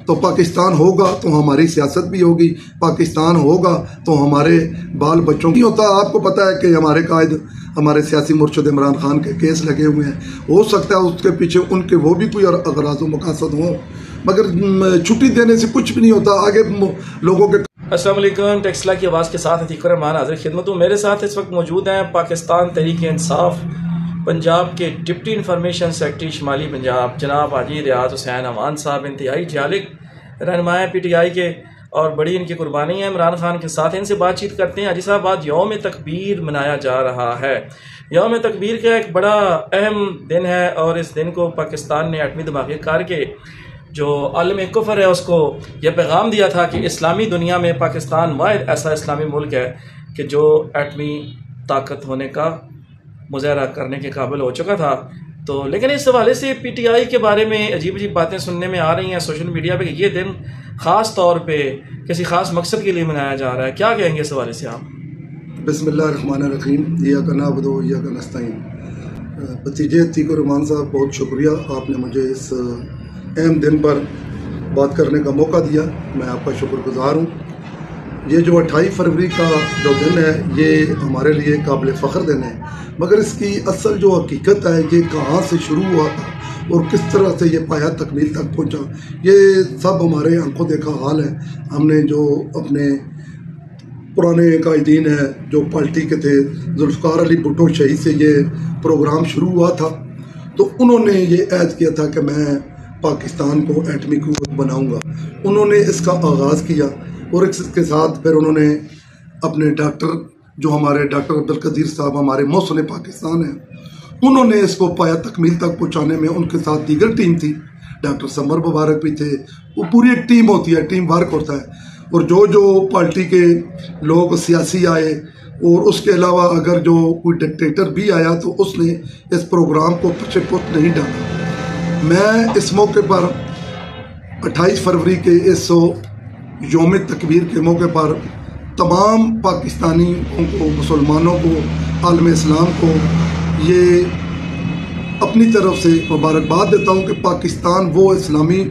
تو پاکستان ہوگا تو ہماری سیاست بھی ہوگی، پاکستان ہوگا تو ہمارے بال بچوں کی ہوتا۔ آپ کو پتہ ہے کہ ہمارے قائد ہمارے سیاسی مرشد عمران خان کے کیس لگے ہوئے ہیں، ہو سکتا ہے اس کے پیچھے ان کے وہ بھی کوئی اغراض و مقاصد ہوں، مگر چھٹی دینے سے کچھ بھی نہیں ہوتا۔ آگے لوگوں کے السلام علیکم، ٹیکسلا کی آواز کے ساتھ عتیق الرحمان حاضر خدمت ہوں۔ میرے ساتھ اس وقت موجود ہیں پاکستان تحریک انصاف پنجاب کے ڈپٹی انفارمیشن سیکرٹری شمالی پنجاب جناب حاجی ریاض حسین امان صاحب، انتہائی جالب رہنما پی ٹی آئی کے اور بڑی ان کی قربانی ہے عمران خان کے ساتھ۔ ان سے بات چیت کرتے ہیں۔ حاجی صاحب، آج یوم تکبیر منایا جا رہا ہے۔ یوم تکبیر کا ایک بڑا اہم دن ہے اور اس دن کو پاکستان نے ایٹمی دھماکے کار کے جو عالم کفر ہے اس کو یہ پیغام دیا تھا کہ اسلامی دنیا میں پاکستان واحد ایسا اسلامی ملک ہے کہ جو ایٹمی طاقت ہونے کا مظاہرہ کرنے کے قابل ہو چکا تھا۔ تو لیکن اس حوالے سے پی ٹی آئی کے بارے میں عجیب عجیب باتیں سننے میں آ رہی ہیں سوشل میڈیا پہ کہ یہ دن خاص طور پہ کسی خاص مقصد کے لیے منایا جا رہا ہے، کیا کہیں گے اس حوالے سے آپ؟ بسم اللہ الرحمن الرحیم، ایاک نعبد و ایاک نستعین۔ بھتیجے عتیق الرحمان صاحب، بہت شکریہ، آپ نے مجھے اس اہم دن پر بات کرنے کا موقع دیا، میں آپ کا شکر گزار ہوں۔ یہ جو 28 فروری کا جو دن ہے یہ ہمارے لیے قابل فخر دن ہے، مگر اس کی اصل جو حقیقت ہے یہ کہاں سے شروع ہوا تھا اور کس طرح سے یہ پایا تکمیل تک پہنچا، یہ سب ہمارے آنکھوں دیکھا حال ہے۔ ہم نے جو اپنے پرانے قائدین ہیں جو پارٹی کے تھے، ذوالفقار علی بھٹو شہید سے یہ پروگرام شروع ہوا تھا، تو انہوں نے یہ عہد کیا تھا کہ میں پاکستان کو ایٹمی قوت بناؤں گا۔ انہوں نے اس کا آغاز کیا اور اس کے ساتھ پھر انہوں نے اپنے ڈاکٹر جو ہمارے ڈاکٹر عبدالقدیر صاحب ہمارے محسن پاکستان ہیں، انہوں نے اس کو پایا تکمیل تک پہنچانے میں ان کے ساتھ دیگر ٹیم تھی، ڈاکٹر سمر مبارک بھی تھے، وہ پوری ایک ٹیم ہوتی ہے، ٹیم ورک ہوتا ہے۔ اور جو پارٹی کے لوگ سیاسی آئے اور اس کے علاوہ اگر جو کوئی ڈکٹیٹر بھی آیا تو اس نے اس پروگرام کو پچھے پت نہیں ڈالا۔ میں اس موقع پر 28 فروری کے اس یوم تکبیر کے موقع پر تمام پاکستانیوں کو، مسلمانوں کو، عالم اسلام کو یہ اپنی طرف سے مبارکباد دیتا ہوں کہ پاکستان وہ اسلامی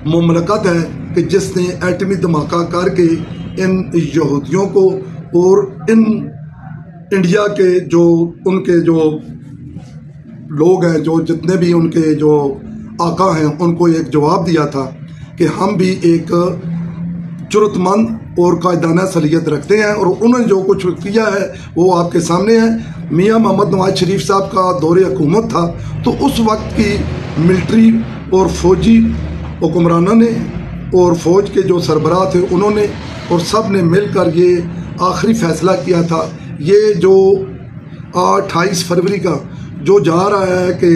مملکت ہے کہ جس نے ایٹمی دھماکہ کر کے ان یہودیوں کو اور ان انڈیا کے جو ان کے جو لوگ ہیں، جو جتنے بھی ان کے جو آقا ہیں، ان کو ایک جواب دیا تھا کہ ہم بھی ایک جرأت مند اور قائدانہ صلاحیت رکھتے ہیں، اور انہوں نے جو کچھ کیا ہے وہ آپ کے سامنے ہے۔ میاں محمد نواز شریف صاحب کا دور حکومت تھا تو اس وقت کی ملٹری اور فوجی حکمرانوں نے اور فوج کے جو سربراہ تھے انہوں نے اور سب نے مل کر یہ آخری فیصلہ کیا تھا۔ یہ جو 28 فروری کا جو جا رہا ہے کہ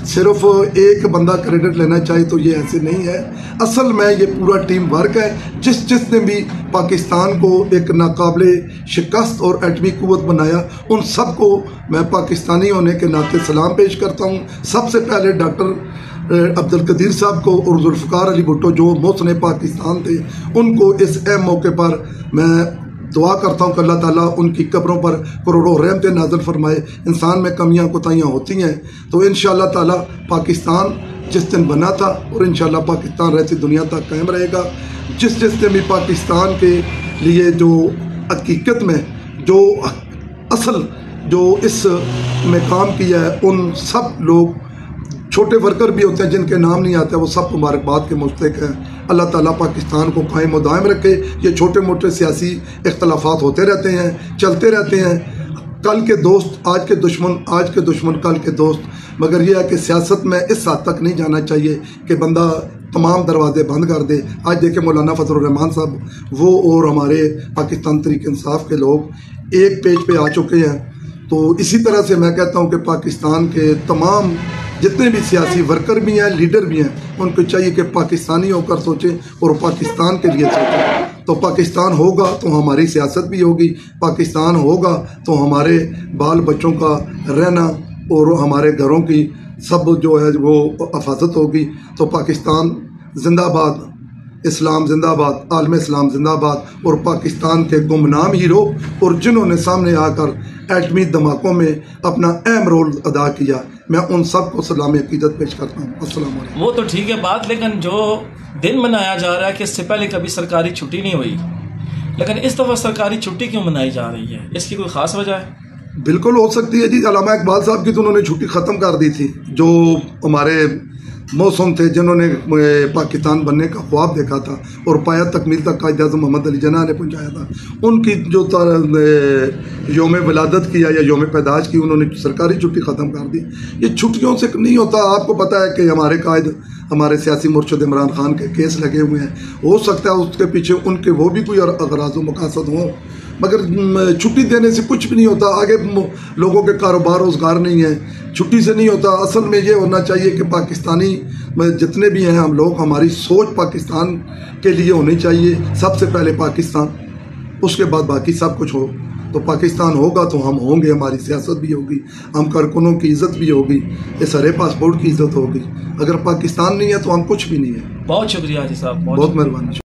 صرف ایک بندہ کریڈٹ لینا چاہیے، تو یہ ایسے نہیں ہے۔ اصل میں یہ پورا ٹیم ورک ہے، جس نے بھی پاکستان کو ایک ناقابل شکست اور ایٹمی قوت بنایا، ان سب کو میں پاکستانی ہونے کے ناطے سلام پیش کرتا ہوں۔ سب سے پہلے ڈاکٹر عبدالقدیر صاحب کو اور ذوالفقار علی بھٹو جو محسن پاکستان تھے، ان کو اس اہم موقع پر میں دعا کرتا ہوں کہ اللہ تعالیٰ ان کی قبروں پر کروڑوں رحمتیں نازل فرمائے۔ انسان میں کمیاں کوتاہیاں ہوتی ہیں، تو انشاءاللہ تعالیٰ پاکستان جس دن بنا تھا اور انشاءاللہ پاکستان رہتی دنیا تک قائم رہے گا۔ جس نے بھی پاکستان کے لیے جو حقیقت میں جو اصل جو اس میں کام کیا ہے، ان سب لوگ چھوٹے ورکر بھی ہوتے ہیں جن کے نام نہیں آتے، وہ سب مبارکباد کے مستحق ہیں۔ اللہ تعالیٰ پاکستان کو قائم و دائم رکھے۔ یہ چھوٹے موٹے سیاسی اختلافات ہوتے رہتے ہیں، چلتے رہتے ہیں، کل کے دوست آج کے دشمن کل کے دوست، مگر یہ ہے کہ سیاست میں اس حد تک نہیں جانا چاہیے کہ بندہ تمام دروازے بند کر دے۔ آج دیکھیں مولانا فضل الرحمان صاحب وہ اور ہمارے پاکستان تحریک انصاف کے لوگ ایک پیج پہ آ چکے ہیں۔ تو اسی طرح سے میں کہتا ہوں کہ پاکستان کے تمام جتنے بھی سیاسی ورکر بھی ہیں، لیڈر بھی ہیں، ان کو چاہیے کہ پاکستانی ہو کر سوچیں اور پاکستان کے لیے سوچیں۔ تو پاکستان ہوگا تو ہماری سیاست بھی ہوگی، پاکستان ہوگا تو ہمارے بال بچوں کا رہنا اور ہمارے گھروں کی سب جو ہے وہ حفاظت ہوگی۔ تو پاکستان زندہ باد، اسلام زندہ باد، عالم اسلام زندہ باد، اور پاکستان کے گمنام ہیرو اور جنہوں نے سامنے آ کر ایٹمی دھماکوں میں اپنا اہم رول ادا کیا، میں ان سب کو سلام عقیدت پیش کرتا ہوں۔ السلام علیکم۔ وہ تو ٹھیک ہے بات، لیکن جو دن منایا جا رہا ہے کہ اس سے پہلے کبھی سرکاری چھٹی نہیں ہوئی، لیکن اس دفعہ سرکاری چھٹی کیوں منائی جا رہی ہے؟ اس کی کوئی خاص وجہ ہے؟ بالکل ہو سکتی ہے جی، علامہ اقبال صاحب کی تو انہوں نے چھٹی ختم کر دی تھی، جو ہمارے موسم تھے جنہوں نے پاکستان بننے کا خواب دیکھا تھا اور پایا تکمیل تک قائد اعظم محمد علی جناح نے پہنچایا تھا، ان کی جو یوم ولادت کی یا یوم پیدائش کی انہوں نے سرکاری چھٹی ختم کر دی۔ یہ چھٹیوں سے نہیں ہوتا، آپ کو پتہ ہے کہ ہمارے قائد، ہمارے سیاسی مرشد عمران خان کے کیس لگے ہوئے ہیں، ہو سکتا ہے اس کے پیچھے ان کے وہ بھی کوئی اغراض و مقاصد ہوں، مگر چھٹی دینے سے کچھ بھی نہیں ہوتا۔ آگے لوگوں کے کاروبار روزگار نہیں ہے، چھٹی سے نہیں ہوتا۔ اصل میں یہ ہونا چاہیے کہ پاکستانی جتنے بھی ہیں ہم لوگ، ہماری سوچ پاکستان کے لیے ہونی چاہیے، سب سے پہلے پاکستان، اس کے بعد باقی سب کچھ ہو۔ تو پاکستان ہوگا تو ہم ہوں گے، ہماری سیاست بھی ہوگی، ہم کارکنوں کی عزت بھی ہوگی، اس ہرے پاسپورٹ کی عزت ہوگی۔ اگر پاکستان نہیں ہے تو ہم کچھ بھی نہیں ہے۔ بہت شکریہ حاجی صاحب، بہت مہربانی۔